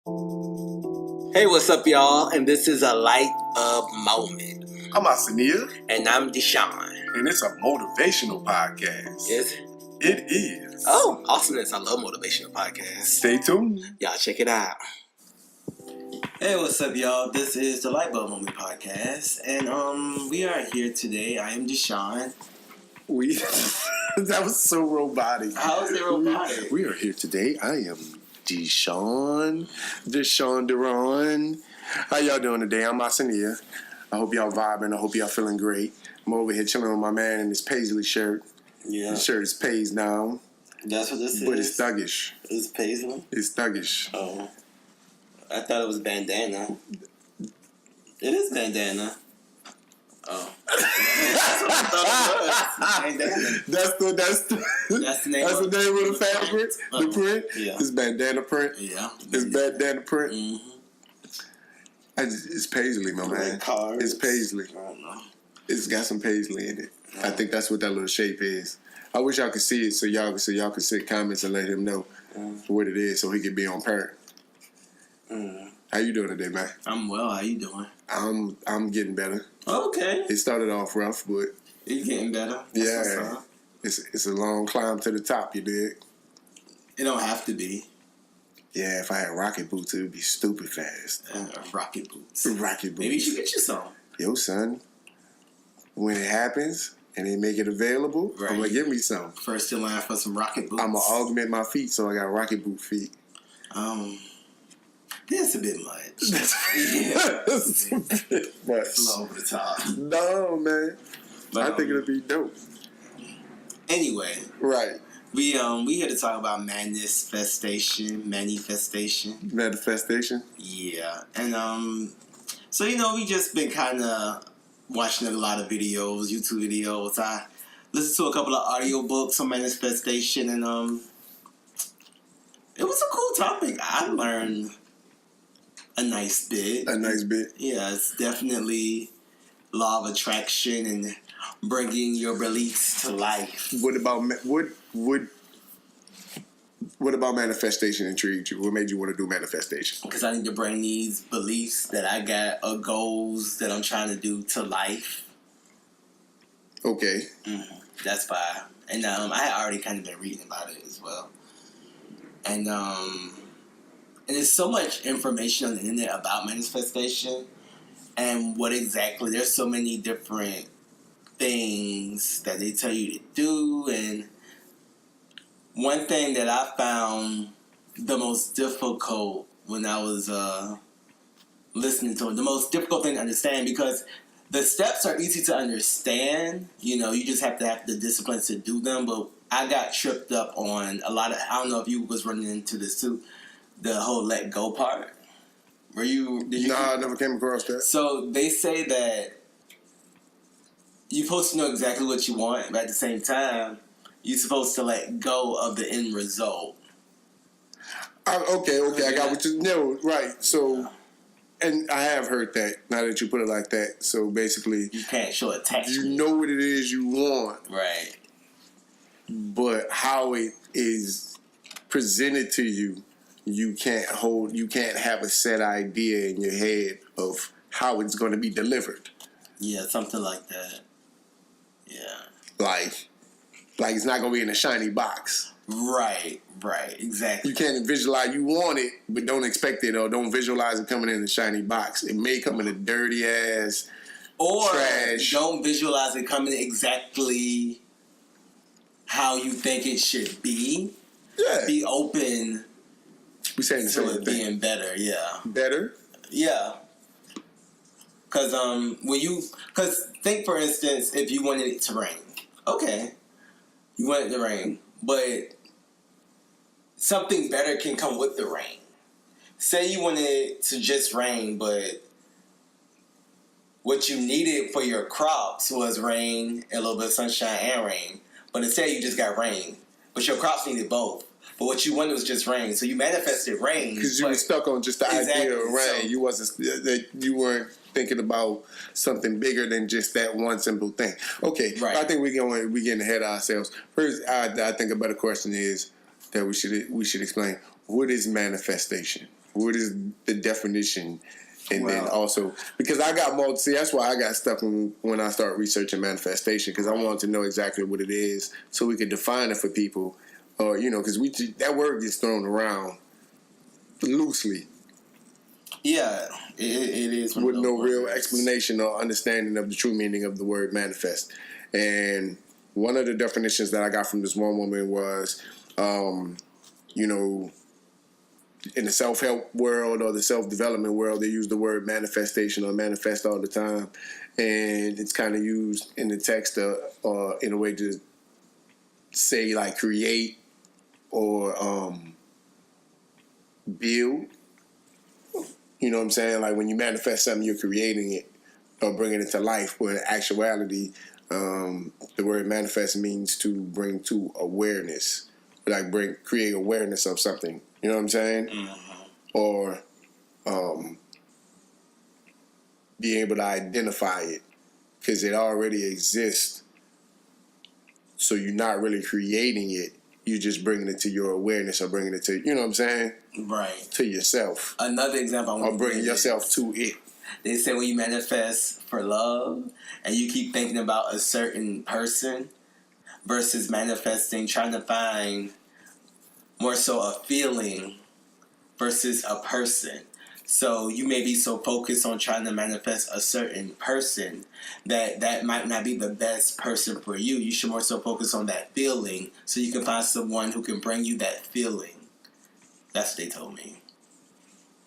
Hey, what's up, y'all? And this is a Light-Bulb moment. I'm Asania. And I'm Deshaun. And it's a motivational podcast. Is it? It is. Oh, awesomeness. I love motivational podcasts. Stay tuned. Y'all check it out. Hey, what's up, y'all? This is the Light-Bulb Moment Podcast. And we are here today. I am Deshaun. That was so robotic. How is it robotic? We are here today. I am Deshaun Duran. How y'all doing today? I'm Asania. I hope y'all vibing. I hope y'all feeling great. I'm over here chilling with my man in his paisley shirt. Yeah. The shirt is paisley now. That's what this is? But it's thuggish. It's paisley? It's thuggish. Oh. I thought it was bandana. It is bandana. Oh. That's what I thought it was. Bandana. That's the name of the fabric. The print. Yeah. It's bandana print. Yeah. It's bandana print. Mm-hmm. It's paisley, my man. Cards. It's paisley. I don't know. It's got some paisley in it. I think that's what that little shape is. I wish y'all could see it so y'all could send comments and let him know what it is so he could be on par. How you doing today, man? I'm well. How you doing? I'm getting better. Okay. It started off rough, but You getting better? yeah, it's a long climb to the top. You dig? It don't have to be. Yeah, if I had rocket boots, it would be stupid fast. Rocket boots. Rocket boots. Maybe you should get you some. Yo, son, when it happens and they make it available, Right. I'm gonna give me some. First in line for some rocket boots. I'm gonna augment my feet, so I got rocket boot feet. That's a bit much. That's a bit much. It's over the top. No, man. But, I think it'll be dope. Anyway, Right. we here to talk about manifestation. Manifestation. Yeah, and so we just been kind of watching a lot of videos, YouTube videos. I listened to a couple of audiobooks on manifestation, and it was a cool topic. I learned a nice bit. A nice bit. Yeah, it's definitely law of attraction and bringing your beliefs to life. What about manifestation intrigued you? What made you want to do manifestation? Because I need to bring these beliefs that I got or goals that I'm trying to do to life. Okay. That's why. And I had already kind of been reading about it as well. And there's so much information on the internet about manifestation and what exactly. There's so many different things that they tell you to do. And one thing that I found the most difficult when I was listening to it, the most difficult thing to understand, because the steps are easy to understand. You just have to have the discipline to do them. But I got tripped up on a lot of, I don't know if you was running into this too, the whole let go part. Did you? Nah, I never came across that. So they say that you're supposed to know exactly what you want, but at the same time, you're supposed to let go of the end result. Okay, I got what you know. Right. So, and I have heard that. Now that you put it like that, so basically, You can't show attachment. you know what it is you want, Right. but how it is presented to you, you can't have a set idea in your head of how it's going to be delivered. Yeah, something like that. Yeah. Like it's not going to be in a shiny box. Right, exactly. You can't visualize you want it, but don't expect it, or don't visualize it coming in a shiny box. It may come in a dirty ass Or trash. don't visualize it coming exactly how you think it should be. Yeah. Be open We saying the to same it thing. being better, yeah. Better? Yeah. Because think, for instance, if you wanted it to rain. Okay. You want it to rain. But something better can come with the rain. Say you wanted it to just rain, but what you needed for your crops was rain, a little bit of sunshine and rain. But instead you just got rain. But your crops needed both. But what you wanted was just rain. So you manifested rain. Because you were stuck on just the idea of rain. So, you weren't thinking about something bigger than just that one simple thing. Okay, right. I think we're getting ahead of ourselves. First, I think a better question is that we should explain, what is manifestation? what is the definition? And then also, because I got more, see, that's why I got stuck when I start researching manifestation, because I wanted to know exactly what it is so we could define it for people. Or, because that word gets thrown around loosely. Yeah, it is. With no real explanation or understanding of the true meaning of the word manifest. And one of the definitions that I got from this one woman was, in the self-help world or the self-development world, they use the word manifestation or manifest all the time. And it's kind of used in the text in a way to say, like, create or build. You know what I'm saying? Like, when you manifest something, you're creating it or bringing it to life. Where in actuality, the word manifest means to bring to awareness. Like, create awareness of something. You know what I'm saying? Mm-hmm. Or be able to identify it because it already exists. So you're not really creating it. You're just bringing it to your awareness or bringing it to, you know what I'm saying? Right. To yourself. Another example I want or bringing yourself to it. They say when you manifest for love and you keep thinking about a certain person versus manifesting, trying to find more so a feeling versus a person. So you may be so focused on trying to manifest a certain person that might not be the best person for you. You should more so focus on that feeling so you can find someone who can bring you that feeling. That's what they told me.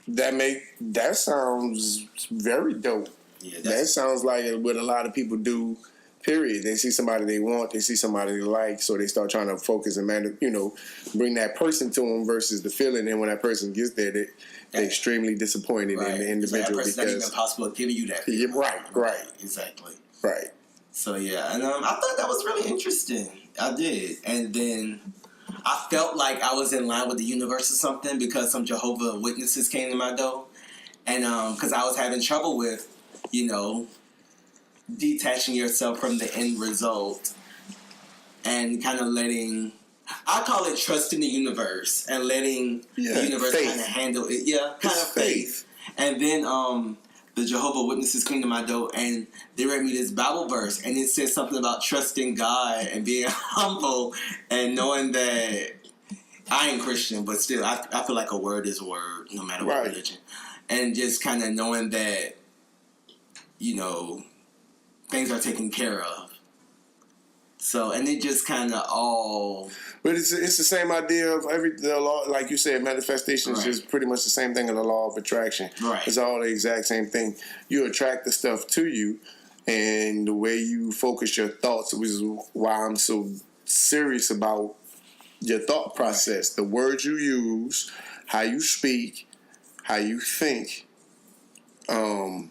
That sounds very dope. Yeah, that sounds like what a lot of people do. Period. They see somebody they want, they see somebody they like, so they start trying to focus and bring that person to them versus the feeling. And when that person gets there, they're extremely disappointed in the individual that person's not even possible of giving you that feeling. Right. Exactly. Right. So yeah, and I thought that was really interesting. I did, and then I felt like I was in line with the universe or something because some Jehovah's Witnesses came to my door, and because I was having trouble with, detaching yourself from the end result and kind of letting, I call it trusting the universe and letting the universe kind of handle it. Yeah, kind of faith. And then the Jehovah's Witnesses came to my door and they read me this Bible verse and it said something about trusting God and being humble and knowing that I ain't Christian, but still I feel like a word is a word no matter what religion. And just kind of knowing that, things are taken care of. So, and it just kind of all... But it's the same idea of the law, like you said, manifestation is just pretty much the same thing as the law of attraction. Right. It's all the exact same thing. You attract the stuff to you, and the way you focus your thoughts, which is why I'm so serious about your thought process. The words you use, how you speak, how you think. You know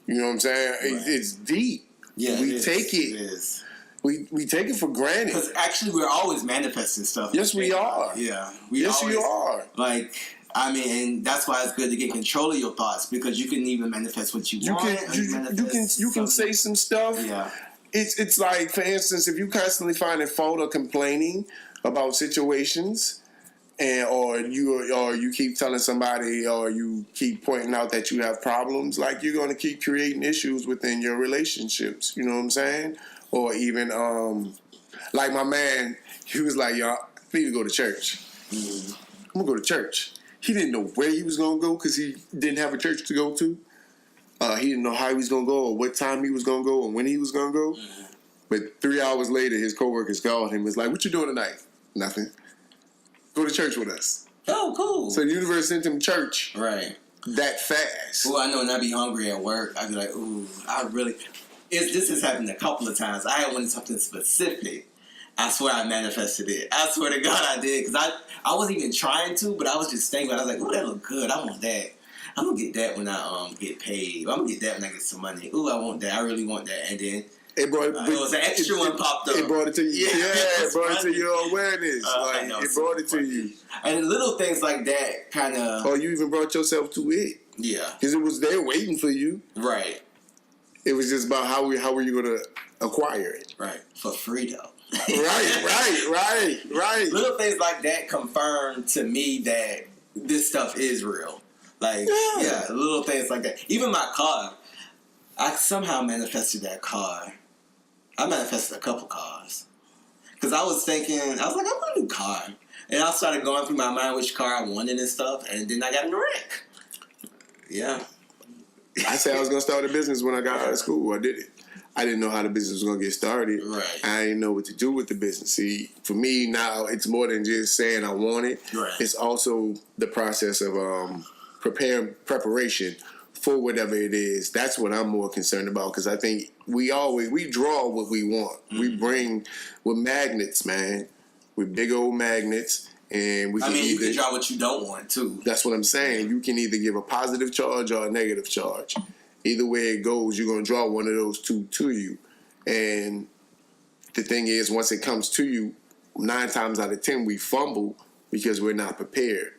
what I'm saying? Right. It's deep. Yeah, we take it. It is. We take it for granted. Because actually, we're always manifesting stuff. Yes, we are. Yeah, we are. Like, and that's why it's good to get control of your thoughts because you can even manifest what you want. You can say some stuff. Yeah. It's like, for instance, if you constantly finding fault or complaining about situations, or you keep telling somebody, or you keep pointing out that you have problems, like you're going to keep creating issues within your relationships. You know what I'm saying? Or even, like my man, he was like, y'all, I need to go to church. I'm going to go to church. He didn't know where he was going to go because he didn't have a church to go to. He didn't know how he was going to go or what time he was going to go or when he was going to go. But 3 hours later, his coworkers called him and was like, what you doing tonight? Nothing. Go to church with us. Oh, cool. So the universe sent him to church. Right. That fast. Well, I know when I be hungry at work, I be like, ooh, this has happened a couple of times. I had wanted something specific. I swear I manifested it. I swear to God I did. Because I wasn't even trying to, but I was just thinking. I was like, ooh, that look good. I want that. I'm going to get that when I get paid. I'm going to get that when I get some money. Ooh, I want that. I really want that. And then it was an extra one popped up. It brought it to you. Yeah, it brought it to your awareness. It brought it to you. And little things like that kind of... Or you even brought yourself to it. Yeah. Because it was there waiting for you. Right. It was just about how were you going to acquire it. Right. For free, though. Right. Little things like that confirm to me that this stuff is real. Like, yeah, little things like that. Even my car, I somehow manifested that car. I manifested a couple cars. Because I was like, I want a new car. And I started going through my mind which car I wanted and stuff, and then I got in a wreck. Yeah. I said I was going to start a business when I got out of school. I did it. I didn't know how the business was going to get started. Right. I didn't know what to do with the business. See, for me now, it's more than just saying I want it. Right. It's also the process of preparation for whatever it is. That's what I'm more concerned about, because I think we draw what we want. Mm-hmm. We're magnets, man. We're big old magnets. And you can draw what you don't want too. That's what I'm saying. You can either give a positive charge or a negative charge. Either way it goes, you're going to draw one of those two to you. And the thing is, once it comes to you, 9 times out of 10, we fumble because we're not prepared.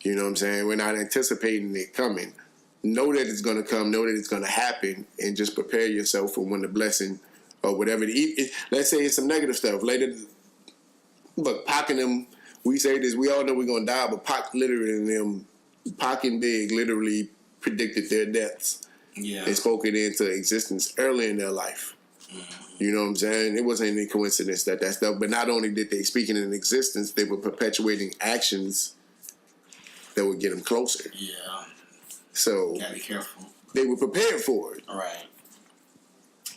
You know what I'm saying? We're not anticipating it coming. Know that it's going to come. Know that it's going to happen. And just prepare yourself for when the blessing or whatever. Let's say it's some negative stuff. Later, look, Pac and them, we say this, we all know we're going to die, but Pac and Big literally predicted their deaths. Yeah. And spoke it into existence early in their life. Mm-hmm. You know what I'm saying? It wasn't any coincidence that stuff. But not only did they speak it in existence, they were perpetuating actions that would get them closer. Yeah. So gotta be careful. They were prepared for it. Right.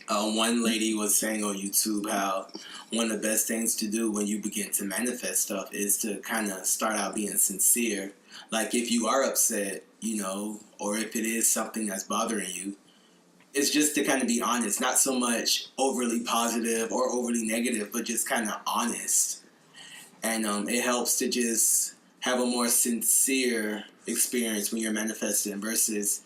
One lady was saying on YouTube how one of the best things to do when you begin to manifest stuff is to kind of start out being sincere. Like if you are upset, or if it is something that's bothering you, it's just to kind of be honest, not so much overly positive or overly negative, but just kind of honest. And it helps to just have a more sincere experience when you're manifesting versus,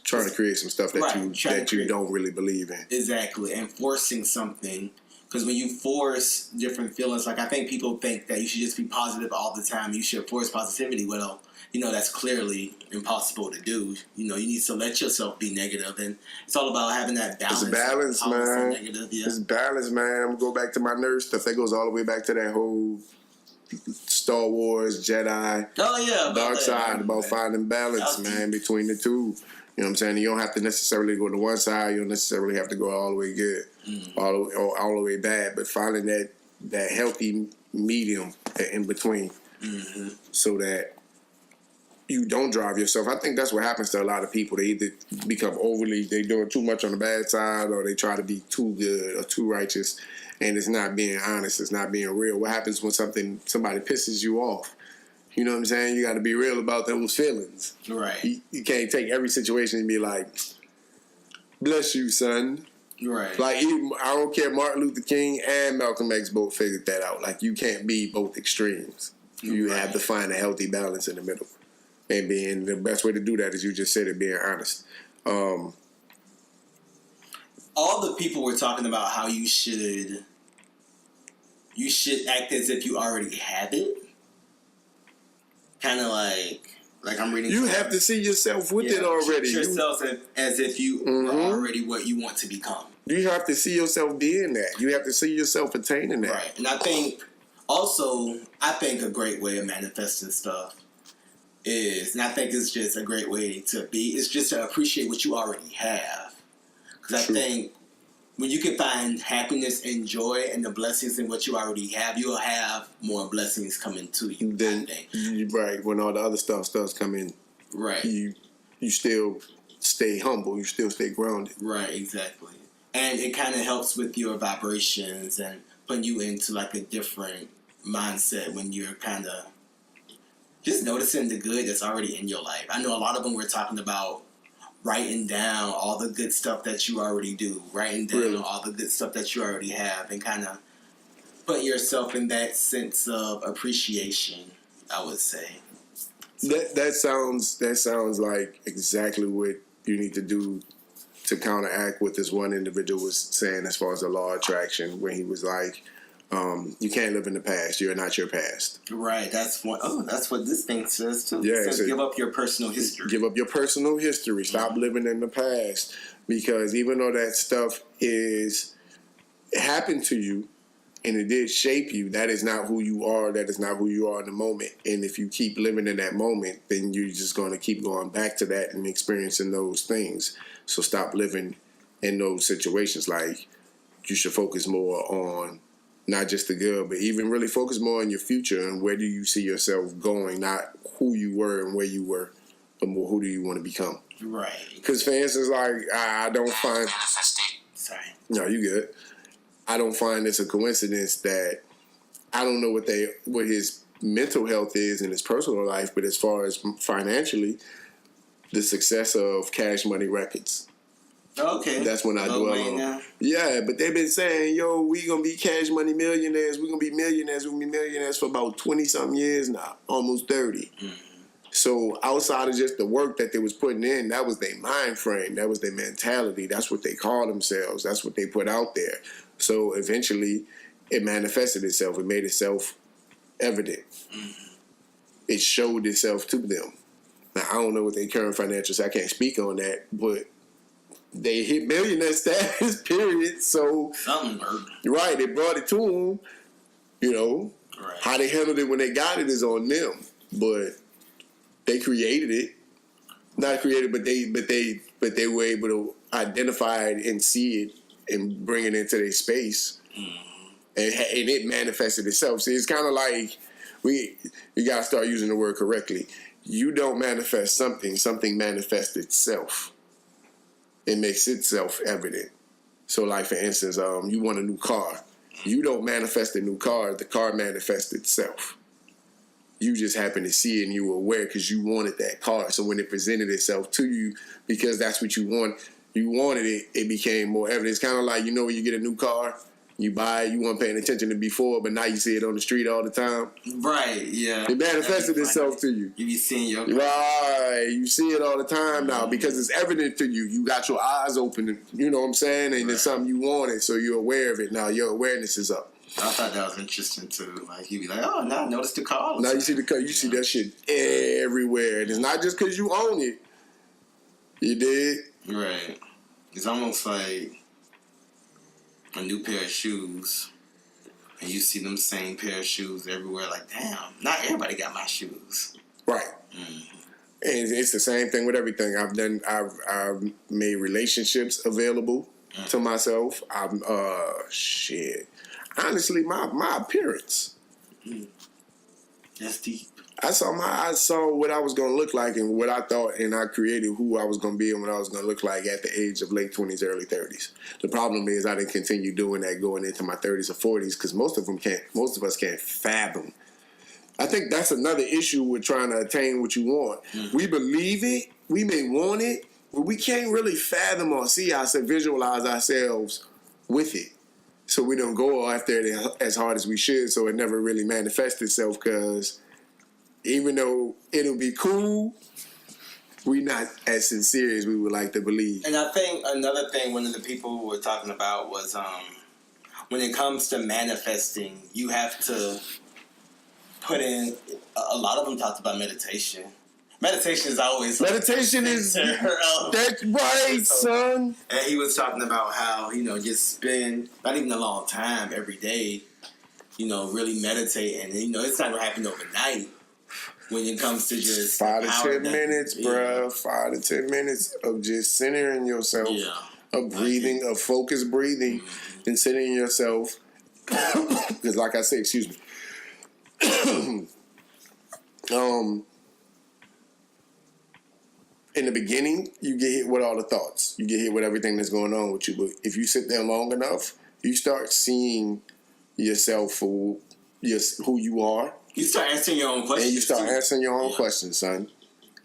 trying to create some stuff that you don't really believe in. Exactly, and forcing something. Because when you force different feelings, like I think people think that you should just be positive all the time. You should force positivity. Well, that's clearly impossible to do. You need to let yourself be negative, and it's all about having that balance. It's balance, man. Negative, yeah. It's balance, man. I'm gonna go back to my nerd stuff. That goes all the way back to that whole Star Wars, Jedi, dark side, about finding balance, man, between the two. You know what I'm saying? You don't have to necessarily go to one side. You don't necessarily have to go all the way good, all the way bad. But finding that healthy medium in between, so that you don't drive yourself. I think that's what happens to a lot of people. They either become they're doing too much on the bad side, or they try to be too good or too righteous, and it's not being honest. It's not being real. What happens when somebody pisses you off? You know what I'm saying? You got to be real about those feelings. Right. You can't take every situation and be like, bless you, son. Right. Like, I don't care, Martin Luther King and Malcolm X both figured that out. Like, you can't be both extremes. You have to find a healthy balance in the middle. And the best way to do that is, you just said it, being honest. All the people were talking about how you should act as if you already have it. Kind of like I'm reading. You have to see yourself with it already. Treat yourself as if you are already what you want to become. You have to see yourself being that. You have to see yourself attaining that. Right. And I think a great way of manifesting stuff is, and I think it's just a great way to be, is just to appreciate what you already have. Because I think when you can find happiness and joy and the blessings in what you already have, you'll have more blessings coming to you. Then, right, when all the other stuff starts coming, right, you still stay humble. You still stay grounded. Right, exactly. And it kind of helps with your vibrations and putting you into like a different mindset when you're kind of just noticing the good that's already in your life. I know a lot of them were talking about writing down all the good stuff that you already do, writing down all the good stuff that you already have, and kind of put yourself in that sense of appreciation, I would say. That sounds like exactly what you need to do to counteract what this one individual was saying as far as the law of attraction, when he was like, you can't live in the past. You're not your past. Right. That's what this thing says too. Yeah, it says give up your personal history. Give up your personal history. Stop living in the past, because even though that stuff happened to you, and it did shape you, that is not who you are. That is not who you are in the moment. And if you keep living in that moment, then you're just going to keep going back to that and experiencing those things. So stop living in those situations. Like, you should focus more on not just the good, but even really focus more on your future and where do you see yourself going, not who you were and where you were, but more who do you want to become. Right. Because for instance, like, I don't find... Sorry. No, you good. I don't find this a coincidence that I don't know what his mental health is in his personal life, but as far as financially, the success of Cash Money Records. Okay. That's when I dwell on. Yeah, but they've been saying, yo, we gonna be Cash Money millionaires. We're gonna be millionaires. We're gonna be millionaires for about 20-something years now, almost 30. Mm-hmm. So outside of just the work that they was putting in, that was their mind frame. That was their mentality. That's what they call themselves. That's what they put out there. So eventually, it manifested itself. It made itself evident. Mm-hmm. It showed itself to them. Now, I don't know what their current financials, I can't speak on that, but they hit millionaire status, period. So, something worked. Right, they brought it to them. You know, right. How they handled it when they got it is on them. But they created it. Not created, but they were able to identify it and see it and bring it into their space. Mm-hmm. And it manifested itself. See, it's kind of like we got to start using the word correctly. You don't manifest something manifests itself. It makes itself evident. So, like, for instance, you want a new car. You don't manifest a new car. The car manifests itself. You just happen to see it and you were aware because you wanted that car. So when it presented itself to you, because that's what you wanted it, it became more evident. It's kind of like, when you get a new car, you buy it, you weren't paying attention to before, but now you see it on the street all the time. Right, yeah. It manifested itself to you. You be seeing your car. Right, you see it all the time now because it's evident to you. You got your eyes open, you know what I'm saying? And It's something you wanted, so you're aware of it. Now your awareness is up. I thought that was interesting too. Like, you'd be like, "Oh, now I noticed the car." Now you see the car. You see that shit everywhere. And it's not just because you own it. You did. Right. It's almost like a new pair of shoes, and you see them same pair of shoes everywhere. Like, damn, not everybody got my shoes. Right. Mm-hmm. And it's the same thing with everything. I've made relationships available to myself. Shit. Honestly, my appearance. That's deep. I saw what I was going to look like and what I thought, and I created who I was going to be and what I was going to look like at the age of late 20s, early 30s. The problem is I didn't continue doing that going into my 30s or 40s because most of us can't fathom. I think that's another issue with trying to attain what you want. Mm-hmm. We believe it, we may want it, but we can't really fathom or see ourselves, visualize ourselves with it. So we don't go after it as hard as we should, so it never really manifests itself because even though it'll be cool, we're not as sincere as we would like to believe. And I think another thing one of the people were talking about was when it comes to manifesting, you have to put in, a lot of them talked about meditation. Meditation is always... Meditation is... That's right, son. And he was talking about how, just spend, not even a long time every day, really meditating. And, it's not going to happen overnight when it comes to just... 5 to 10 minutes, bruh. 5 to 10 minutes of just centering yourself. Yeah. Of breathing, of focused breathing, and centering yourself. Because like I said, excuse me. In the beginning, you get hit with all the thoughts. You get hit with everything that's going on with you. But if you sit there long enough, you start seeing yourself for who you are. You start answering your own questions. And you start answering your own questions, son.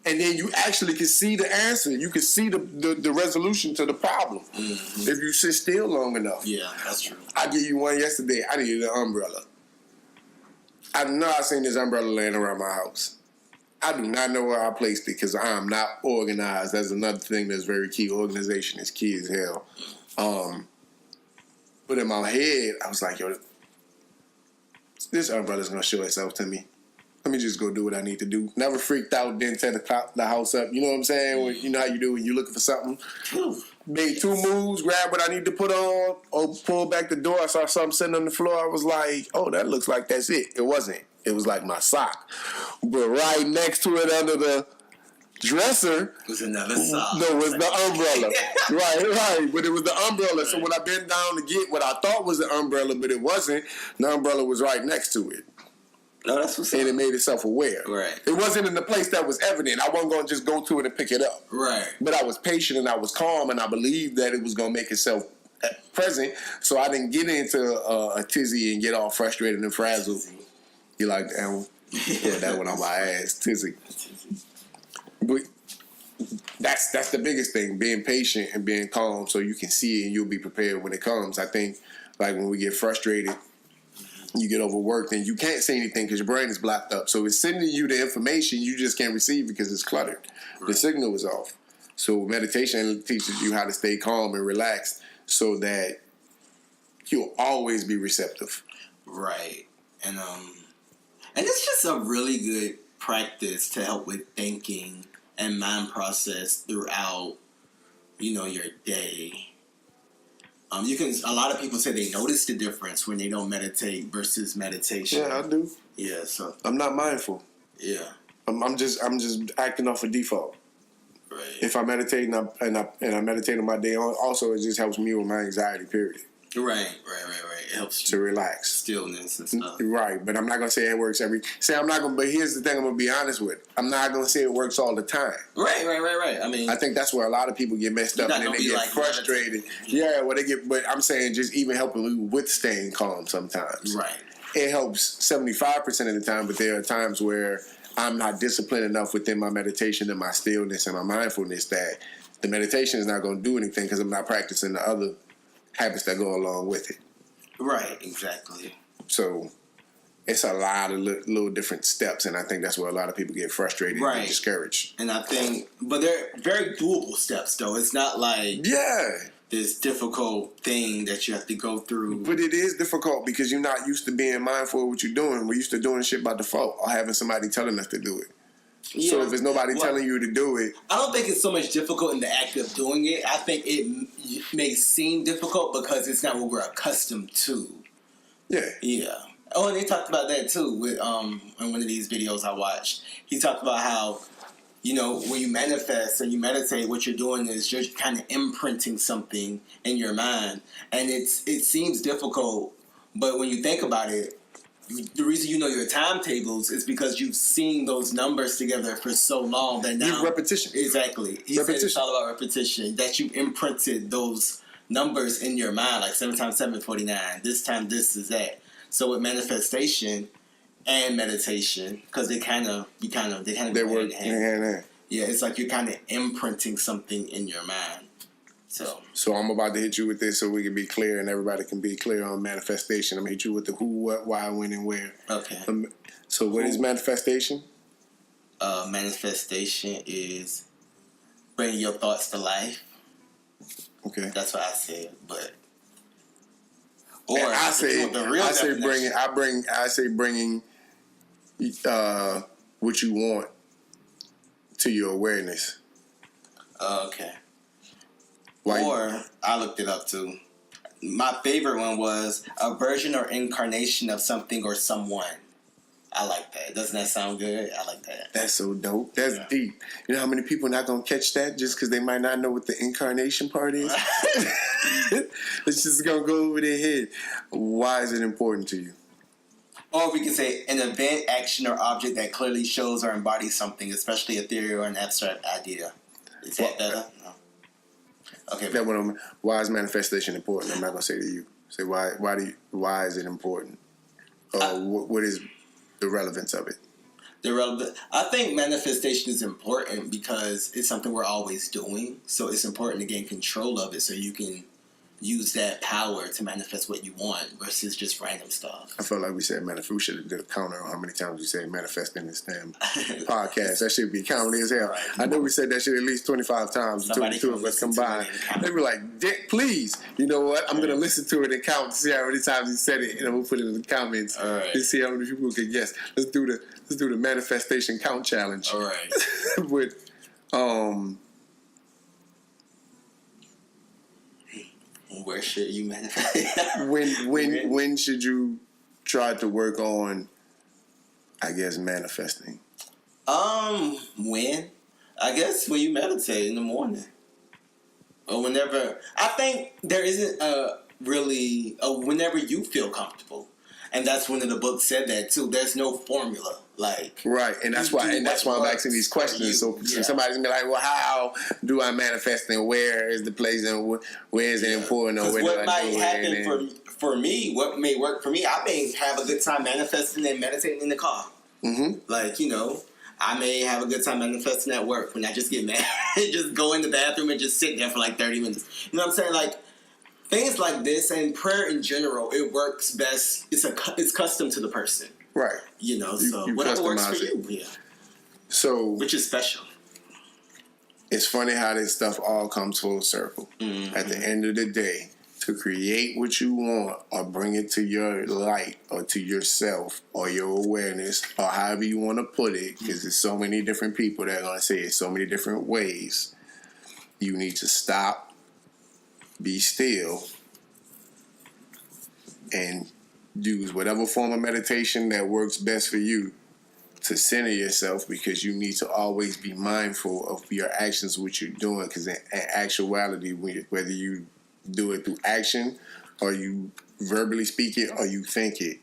And then you actually can see the answer. You can see the resolution to the problem. Mm-hmm. If you sit still long enough. Yeah, that's true. I gave you one yesterday. I needed an umbrella. I know I seen this umbrella laying around my house. I do not know where I placed it because I am not organized. That's another thing that's very key. Organization is key as hell. But in my head, I was like, yo, this umbrella's going to show itself to me. let me just go do what I need to do. Never freaked out, didn't tear the house up. You know what I'm saying? You know how you do when you're looking for something. Made 2 moves, grabbed what I need to put on, or pull back the door. I saw something sitting on the floor. I was like, oh, that looks like that's it. It wasn't. It was like my sock. But right next to it under the dresser was another sock. No, it was the umbrella. Right. But it was the umbrella. So when I bent down to get what I thought was the umbrella, but it wasn't, the umbrella was right next to it. No, that's what's up. And it made itself aware. Right. It wasn't in the place that was evident. I wasn't going to just go to it and pick it up. Right. But I was patient and I was calm and I believed that it was going to make itself present. So I didn't get into a tizzy and get all frustrated and frazzled. You like that one? Yeah, that one on my ass. Tizzy. But that's the biggest thing, being patient and being calm so you can see it and you'll be prepared when it comes. I think, like, when we get frustrated, you get overworked and you can't say anything because your brain is blocked up. So it's sending you the information, you just can't receive because it's cluttered. Right. The signal is off. So meditation teaches you how to stay calm and relaxed so that you'll always be receptive. Right. And it's just a really good practice to help with thinking and mind process throughout, your day. A lot of people say they notice the difference when they don't meditate versus meditation. Yeah, I do. Yeah, so I'm not mindful. Yeah. I'm just acting off a default. Right. If I meditate and I meditate on my day, also it just helps me with my anxiety. Period. Right. It helps to relax, stillness and stuff. Right, but I'm not gonna say it works But here's the thing: I'm gonna be honest with. I'm not gonna say it works all the time. Right. I mean, I think that's where a lot of people get messed up and then they get frustrated. Yeah, well, they get. But I'm saying just even helping you with staying calm sometimes. Right. It helps 75% of the time, but there are times where I'm not disciplined enough within my meditation and my stillness and my mindfulness that the meditation is not going to do anything because I'm not practicing the other habits that go along with it. Right, exactly. So it's a lot of little different steps, and I think that's where a lot of people get frustrated and discouraged. And I think, but they're very doable steps, though. It's not like this difficult thing that you have to go through. But it is difficult because you're not used to being mindful of what you're doing. We're used to doing shit by default or having somebody telling us to do it. Yeah. So if there's nobody telling you to do it, I don't think it's so much difficult in the act of doing it. I think it may seem difficult because it's not what we're accustomed to. Yeah. Oh, and they talked about that too with in one of these videos I watched. He talked about how, when you manifest and you meditate, what you're doing is you're kind of imprinting something in your mind, and it seems difficult, but when you think about it, the reason you know your timetables is because you've seen those numbers together for so long that now... repetition. Exactly. He said it's all about repetition, that you imprinted those numbers in your mind, like 7 times 7, 49. This time, this is that. So with manifestation and meditation, because they kind of work hand in hand. Yeah, it's like you're kind of imprinting something in your mind. So I'm about to hit you with this so we can be clear and everybody can be clear on manifestation. I'm going to hit you with the who, what, why, when, and where. Okay. So what is manifestation? Manifestation is bringing your thoughts to life. Okay. That's what I said, but... I say bringing what you want to your awareness. Okay. Or I looked it up too. My favorite one was a version or incarnation of something or someone. I like that. Doesn't that sound good? I like that. That's so dope. That's deep. You know how many people are not going to catch that just because they might not know what the incarnation part is? It's just going to go over their head. Why is it important to you? Or we can say an event, action, or object that clearly shows or embodies something, especially a theory or an abstract idea. Is that better? No. Okay. Why is manifestation important? I'm not going to say to you. Say why is it important? What is the relevance of it? I think manifestation is important because it's something we're always doing. So it's important to gain control of it so you can use that power to manifest what you want versus just random stuff. I felt like we said manifest. We should have did a counter on how many times we said manifest in this damn podcast. That should be counting as hell. Right. I know we said that shit at least 25 times. Two of us combined. They were like, Dick, please. You know what? I'm gonna listen to it and count to see how many times he said it, and we'll put it in the comments and see how many people can guess. Let's do the manifestation count challenge. All right. With where should you manifest? when should you try to work on, I guess, manifesting? When? I guess when you meditate in the morning. Or whenever. I think there isn't whenever you feel comfortable. And that's when the book said that too. There's no formula. Like right, and that's why I'm asking these questions. So somebody's gonna be like, well, how do I manifest and where is the place and where is it important or where what do might I do happen it? for me, what may work for me, I may have a good time manifesting and meditating in the car. Mm-hmm. Like, I may have a good time manifesting at work when I just get mad. Just go in the bathroom and just sit there for like 30 minutes. You know what I'm saying? Like, things like this and prayer in general, it works best. It's custom to the person. Right. So whatever works for you. Yeah. So, which is special. It's funny how this stuff all comes full circle. Mm-hmm. At the end of the day, to create what you want or bring it to your light or to yourself or your awareness or however you want to put it, because there's so many different people that are going to say it so many different ways, you need to stop, be still, and use whatever form of meditation that works best for you to center yourself, because you need to always be mindful of your actions, what you're doing, because in actuality, whether you do it through action or you verbally speak it or you think it,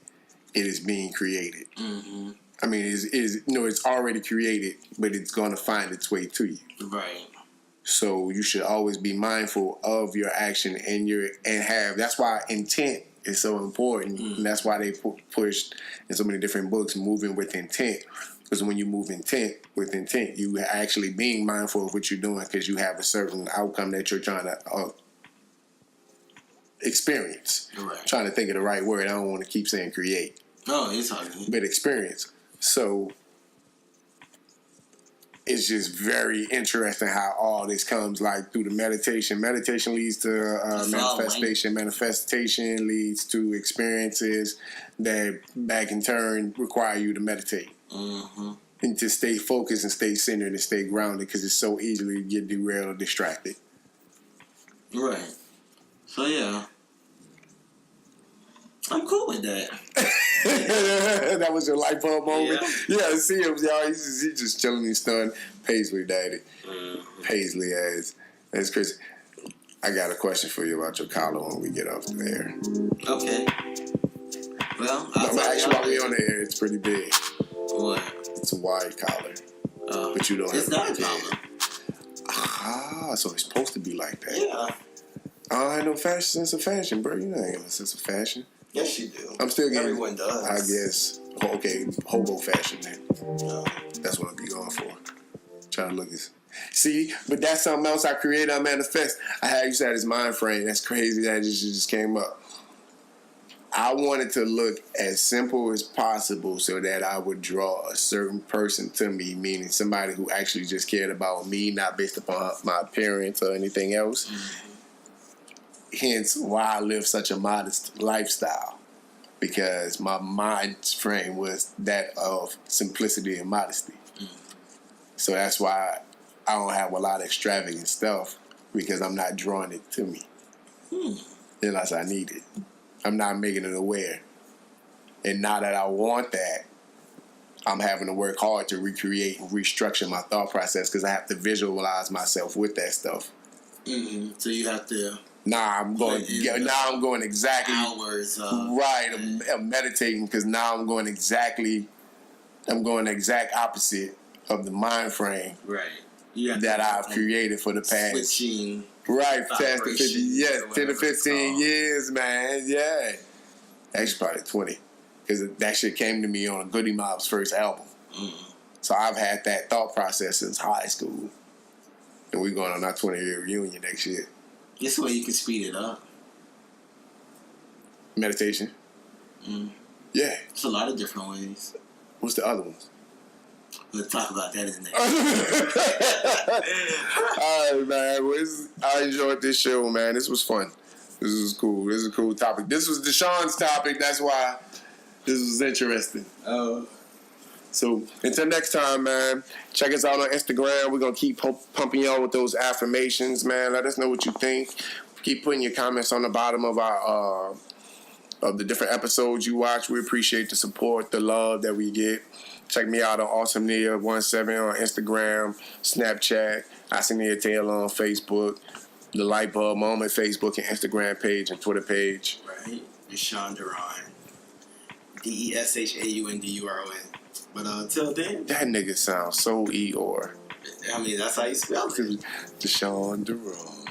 it is being created. Mm-hmm. I mean, it's already created, but it's going to find its way to you. Right. So you should always be mindful of your action that's why intent is so important. And that's why they pushed in so many different books, moving with intent. Because when you move with intent, you are actually being mindful of what you're doing, because you have a certain outcome that you're trying to experience. Right. Trying to think of the right word. I don't want to keep saying create. No, it's hard. But experience. So it's just very interesting how all this comes, like, through the meditation. Meditation leads to manifestation. Manifestation leads to experiences that back in turn require you to meditate. Mm-hmm. And to stay focused and stay centered and stay grounded, because it's so easily to get derailed or distracted. Right. So, yeah. I'm cool with that. That was your light bulb moment? Yeah, see him, y'all. He's just chilling his son. Paisley daddy. Mm-hmm. Paisley ass. That's crazy. I got a question for you about your collar when we get off the air. Okay. Well, actually, while we on the air, it's pretty big. What? It's a wide collar. But you don't have it's not a collar. So it's supposed to be like that. Yeah. I had no sense of fashion, bro. You know I ain't got no sense of fashion. Yes, you do. I'm still getting. Everyone does. I guess. Okay, hobo fashion then. That's what I'll be going for. Trying to look at. See, but that's something else I create. I manifest. I used to have this mind frame. That's crazy. That just came up. I wanted to look as simple as possible so that I would draw a certain person to me, meaning somebody who actually just cared about me, not based upon my appearance or anything else. Mm-hmm. Hence why I live such a modest lifestyle, because my mind frame was that of simplicity and modesty. Mm. So that's why I don't have a lot of extravagant stuff, because I'm not drawing it to me unless I need it. I'm not making it aware. And now that I want that, I'm having to work hard to recreate and restructure my thought process, because I have to visualize myself with that stuff. Mm-hmm. So you have to... Now I'm going exactly hours. Right, I'm meditating, because now I'm going the exact opposite of the mind frame. Right. That I've created for the past. Switching. Right, past the 10 to 15 years, man. Yeah. Actually, probably 20, because that shit came to me on Goody Mob's first album. Mm. So I've had that thought process since high school, and we're going on our 20-year reunion next year. This way you can speed it up. Meditation. Mm. Yeah. It's a lot of different ways. What's the other ones? We'll talk about that in the next. All right, man. Well, I enjoyed this show, man. This was fun. This was cool. This is a cool topic. This was Deshaun's topic. That's why this was interesting. Oh. So until next time, man, check us out on Instagram. We're going to keep pumping y'all with those affirmations, man. Let us know what you think. Keep putting your comments on the bottom of our of the different episodes you watch. We appreciate the support, the love that we get. Check me out on AwesomeNia17 on Instagram, Snapchat, AwesomeNia Taylor on Facebook, the Lite-Bulb Moment Facebook and Instagram page and Twitter page. Right. Deshaun Duron. DESHAUNDURON. But until then, That nigga sounds so Eeyore. I mean, that's how you spell it. Deshaun Duron.